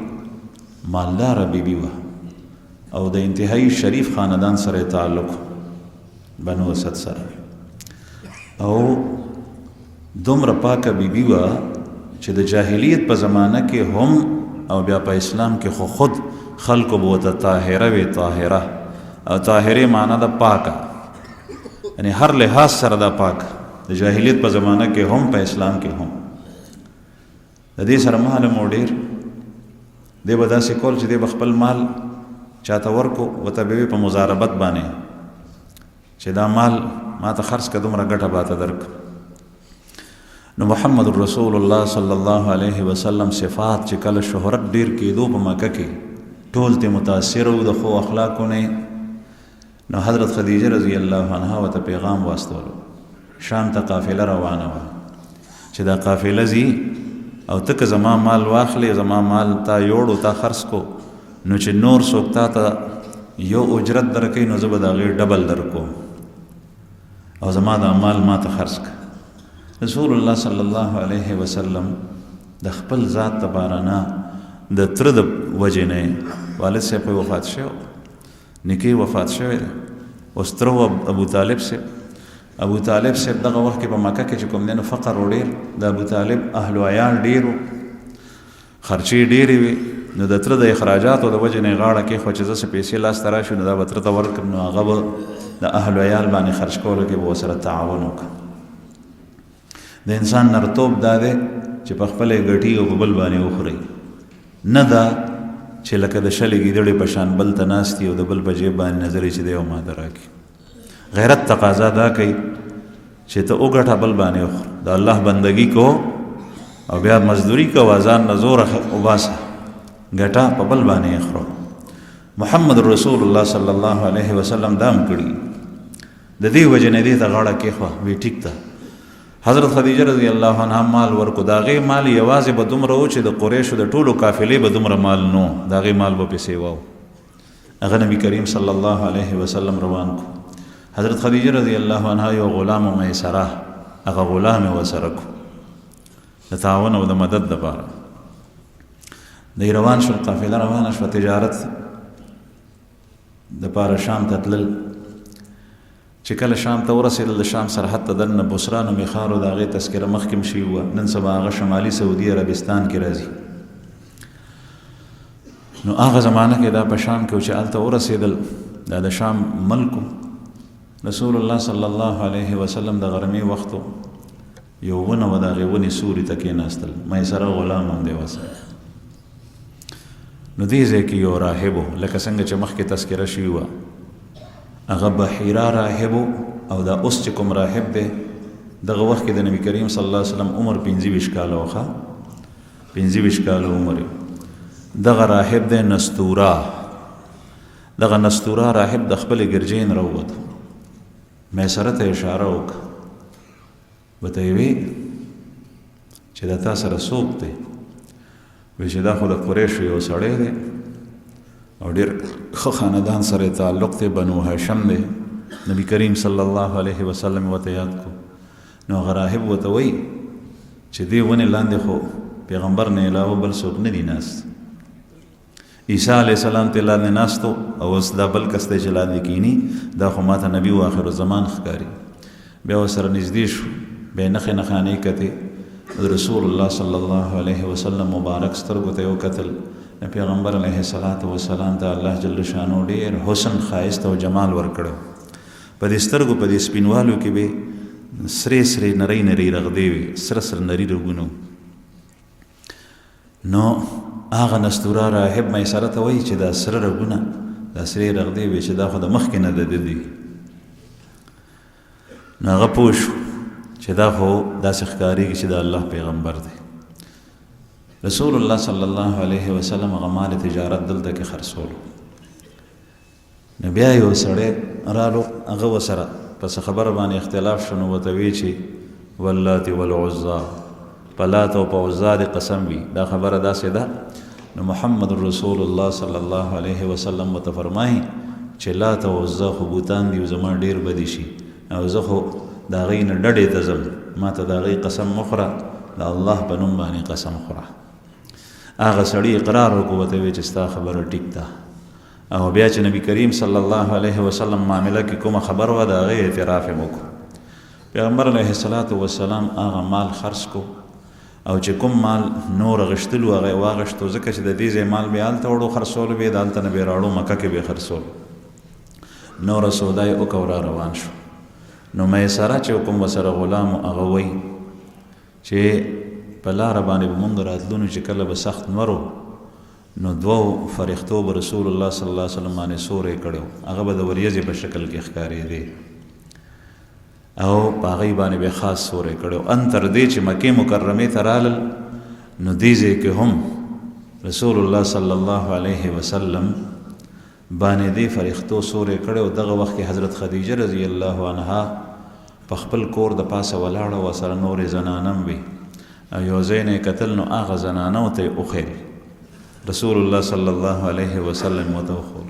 مالداره بیبي وه او د انتهایی شریف خاندان سره تعلق بنو اسد سره او دومره پاکه بیبي وه چې د جاهلیت په زمانه کې هم او بیا په اسلام کې خود خلکو به ورته طاهره وي طاهره او طاهره معنا د پاکه یعنی هر لحاظ سره دا پاک د جاهلیت په زمانه کې هم په اسلام کې هم د دې سره مال مو ډېر دی به داسې کول چې دی به خپل مال چاته ورکو ورته به په مضاربت باندې چې دا مال ما ته خرڅ که دومره ګټه باته درک نو محمد رسول الله صلی الله علیه وسلم صفات چې کله شهرت ډیر کېدو په مکه کې ټول ته متاثر وو د ښو اخلاقو نه نو حضرت خدیجه رضی الله عنها ورته پیغام واستولو شام ته قافله روانه وه چې دا قافله ځي او ته که زما مال واخلې زما مال تا یوړو تا خرڅ کو نو چې نور څوک تا ته یو اجرت درکوي نو زه به د هغې ډبل درکوم او زما دا مال ما ته خرڅ که رسول الله صلی الله علیه وسلم د خپل ذات دپاره نه د تره د وجې نه والد صاحب پرې وفات شوی نیکه وفات شوی دی اوس تره ابو طالب صاحب دغه وخت کې په مکه کې چې کوم دی نو فقر و ډېر د ابو طالب اهل و عیال ډېر و خرچې ډېرې وې نو د تره د اخراجاتو د وجې نه یې غاړه کېښوه چې زه څه پیسې لاسته راشي نو دا به تره ته ورکړم نو هغه به د اهل و عیال باندې خرچ کولو کې به ورسره تعاون وکړه د انسان نرتوب دا دی چې په خپله یې ګټي او په بل باندې وخورئ نه دا چې لکه د شلې ګیدړې په شان بل ته ناست او د بل په جیب باندې نظر چې دی او ماته راکړي غیرت تقاضا دا کوي چې ته وګټه بل باندې وخوره د الله بندګي کو او بیا مزدوري کو ځان نه زوره وباسه ګټه په بل باندې اخرو محمد رسول الله صلی الله علیه وسلم دام کړي د دې وجه نه دې ته غاړه کېښوه وی ټیک ده حضرت خدیجه رضی الله عنها مال ورکو د هغې مال یوازې به دومره و چې د قریشو د ټولو قافلې به دومره مال نو د هغې مال به پسې واو هغه نبي کریم صلی الله علیه وسلم روان کو حضرت خدیجه رضی الله عنها یو غلام میسره هغه غلام یې ورسره کو د تعاون او د مدد دپاره دی روان شول قافله روانه شوه تجارت دپاره شام ته تلل چې کله شام ته ورسېدل د شام سرحد ته دننه بصره نومې ښار و د هغې تذکره مخکې شوي وه نن سبا هغه شمالي سعودي عربستان کې راځي نو هغه زمانه کې دا په شام کې و چې هلته ورسېدل دا د شام ملک رسول الله صلی الله علیه وسلم د غرمې وخت یو ونه و د هغې ونې سوري ته کېناستل میسره غلام هم دی ورسره نو دې ځای کې یو راهب و لکه څنګه چې مخکې تذکره شوي وه هغه بحیره راهب او دا اوس چې کوم راهب دی دغه وخت کې د نبی کریم صلی الله علیه وسلم عمر 25 کاله وخه 25 کاله عمر دغه راهب دی نستوره دغه نستوره راهب د خپلې ګرجین راووت میسره ته اشاره وکړه ورته یې وی چې دا تا سره څوک دی وی چې دا خو د قریشو یو سړی دی او ډېر ښه خاندان سره تعلق دی بنو هاشم دی نبی کریم صلی الله علیه وسلم ورته یاد کو نو هغه راهب ورته وایي چې دې ونې لاندې خو پیغمبر نه علاوه بل څوک نه دي ناست. عیسی علیه السلام ته لاندې ناستو او اوس دا بل کس دی چې لاندې کینی، دا خو ماته نبي و آخر الزمان ښکاري. بیا ورسره نږدې شو، بیا نښې نښانې کتې، رسول الله صلی الله علیه وسلم مبارک سترګو ته یې وکتل. پیغمبر علیه السلام ته الله جل شانو ډېر حسن، ښایست او جمال ورکړو. په دې سترګو په دې سپینوالو کې به سرې سرې نرۍ نرۍ رغدې وي، سره سره نري رګونه. نو هغه نستوره راهب میسره ته وایي چې دا سره رګونه، دا سرې رغدې وي چې دا خو د مخکې نه د ده دي. نو هغه پوه شو چې دا خو داسې ښکارېږي چې د الله پیغمبر دی. رسول الله صلی الله علیه وسلم هغه مال تجارت دلته کې خرڅولو. نو بیا یو سړی رالو، هغه ورسره پس خبره باندې اختلاف شو. نو ورته وی چې واللات والعزا، په لات او په عزا دې قسم وي، دا خبره داسې ده. نو محمد رسول الله صلی الله علیه وسلم ورته فرمایي چې لات او عزا خو بوتان دي، زما ډېر بدي شي او زه خو د هغې نه ډډې ته ځم، ما ته د هغې قسم مه خوره، د الله په نوم باندې قسم خوره. هغه سړي اقرار وکړو، ورته ویې چې ستا خبره ټیک ده. او بیا چې نبی کریم صلی الله علیه وسلم معامله کې کومه خبر وه، د هغې اعتراف یې وکړو. پیغمبر علیه السلام هغه مال خرڅ کو، او چې کوم مال نور غشتلو هغه یې واغشتو، ځکه چې د دې ځای مال بیا هلته وړو خرڅولو، بیا د هلته نه بیا راوړو مکه کې بیا خرڅولو. نوره سودا یې وکړه او را روان شو. نو میسره چې کوم ورسره غلام و، هغه وایي چې په لاره باندې به مونږ راتلو، نو چې کله به سخت نور نو دوو فرښتو به رسول الله صلی الله علیه وسلم باندې سوری کړی و، هغه به د وریځې په شکل کې ښکارېدی او په هغې باندې به خاص سوری کړی و. ان تر دې چې مکې مکرمې ته رالل، نو دې ځای کې هم رسول الله صلی الله علیه وسلم باندې دې فرښتو سوری کړی و. دغه وخت کې حضرت خدیجه رضی الله عنها په خپل کور د پاسه ولاړه وه، سره نورې زنانه وي، او یو ځای نه یې کتل، نو هغه زنانو ته یې وښیل. رسول الله صلی الله علیه وسلم ورته وښول.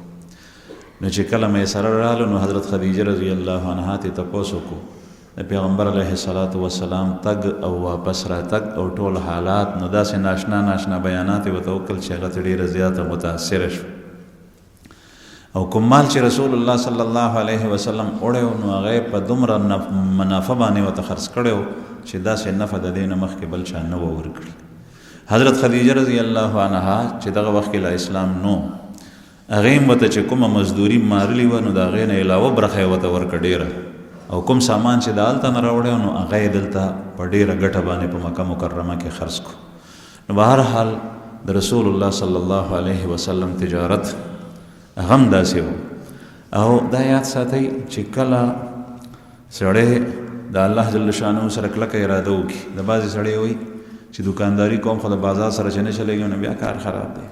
نو چې کله میسره رالو، نو حضرت خدیجه رضی الله عنها ته تپوس وکړو د پیغمبر علیه السلام تګ او واپس راتګ او ټول حالات. نو داسې ناشنا ناشنا بیانات یې ورته وکړل چې هغه ته ډېره زیاته متاثره شو. او کوم مال چې رسول الله صلی الله علیه وسلم وړی و، نو هغه یې په دومره منافع باندې ورته خرڅ کړی و چې داسې نفع د دې نه مخکې بل چا نه وه ورکړي. حضرت خدیجه رضی الله عنها چې دغه وخت کې لا اسلام نو، هغې هم ورته چې کومه مزدوري مارلې وه، نو د هغې نه علاوه برخه یې ورته ورکړه ډېره، او کوم سامان چې د هلته نه راوړی و، نو هغه یې دلته په ډېره ګټه باندې په مکه مکرمه کې خرڅ کړو. نو به هر حال د رسول الله صلی الله علیه وسلم تجارت هم داسې و. او دا یاد ساتئ چې کله سړی د الله جل شانه سره کلکه اراده وکړي، د بعضې سړی وایي چې دکانداري کوم خو د بازار سره چې نه چلېږي، نو بیا کار خراب دی.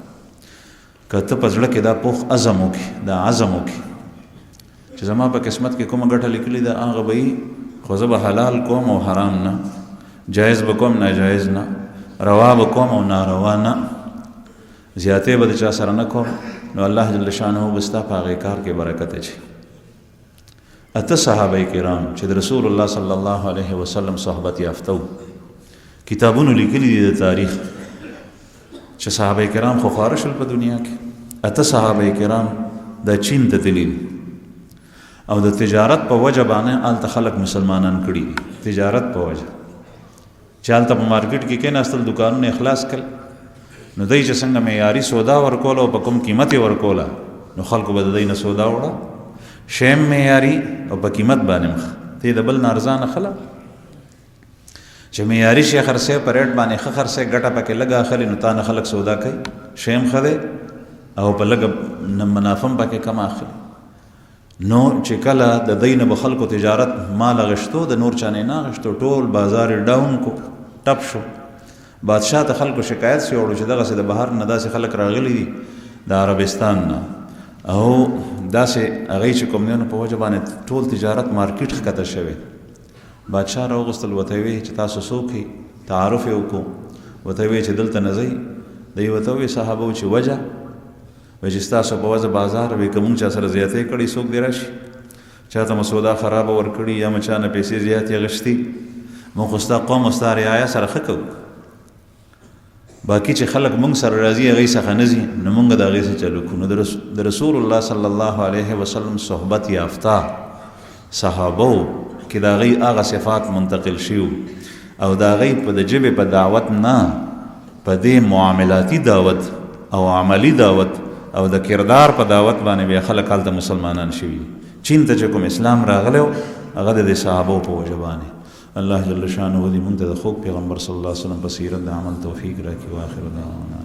که ته په زړه کې دا پوخ عزم وکړي، دا عزم وکړي چې زما په قسمت کې کومه ګټه لیکلې ده، هغه به وي، خو زه به حلال کوم او حرام نه، جایز به کوم ناجایز نه، روا به کوم او ناروا نه، زیاتې به د چا سره نه کوم. نو الله جل شانه به ستا په هغې کار کې برکت اچي. اته صحابه کرام چې د رسول الله صلی الله علیه وسلم صحبت یافته وو، کتابونو لیکلي دي د تاریخ چې صحابه کرام خو خواره شول په دنیا کې. اته صحابه کرام د چین ته تللي او د تجارت په وجه باندې هلته خلک مسلمانان کړي دي. تجارت په وجه چې هلته په مارکیټ کې کېناستل، دکانونه اخلاص کړل، نو دی چې څنګه معیاري سودا ورکوله او په کوم قیمت یې ورکوله، نو خلکو به د دی نه سودا وړه، شی هم معیاري او په قیمت باندې مخ، ته یې د بل نه ارزانه خله چې معیاري شی خرڅوې په ریټ باندې ښه خرڅوې، ګټه پکې لږه اخلي، نو تا نه خلک سودا کوي، شی هم ښه دی او په لږه منافع هم پکې کم اخلي. نو چې کله د دی نه به خلکو تجارت مال اغشتو، د نور چا نه اغشتو، ټول بازار یې ډاون کو، ټپ شو. بادشاہ ته خلکو شکایت شي وړو چې دغسې د بهر نه داسې خلک راغلي دي د عربستان نه، او داسې هغوی چې کوم دی نو په وجه باندې ټول تجارت مارکیټ ښکته شوی. بادشاہ راوغوښتل، ورته ویې چې تاسو څوک یې، تعارف یې وکړو، ورته ویې چې دلته نه ځئ، دی ورته ویې صحابه و چې وجه، وایي چې ستاسو په وجه بازار وایي که مونږ چا سره زیاتۍ کړي څوک دې راشي، چا ته مو سودا خرابه ورکړي یا مو چا نه پیسې زیاتې اخیستي، مونږ خو ستا قوم او ستا رعایا سره ښه کوو، باقي چې خلک مونږ سره راځي هغوی څخه نه ځي نو مونږ د هغې څه چلو کړو. نو د رسول الله صلی الله علیه وسلم صحبت یافته صحابو کې د هغوی هغه صفات منتقل شوي او د هغوی په د ژبې په دعوت نه په دې معاملاتي دعوت او عملی دعوت او د کردار په دعوت باندې بیا خلک هلته مسلمانان شوي. چین ته چې کوم اسلام راغلی و هغه د دې صحابو په وجه باندې. الله جل شانه دې مونږ ته د خوږ پیغمبر صلی الله علیه وسلم په سیرت د عمل توفیق راکړي. واخر دعوانا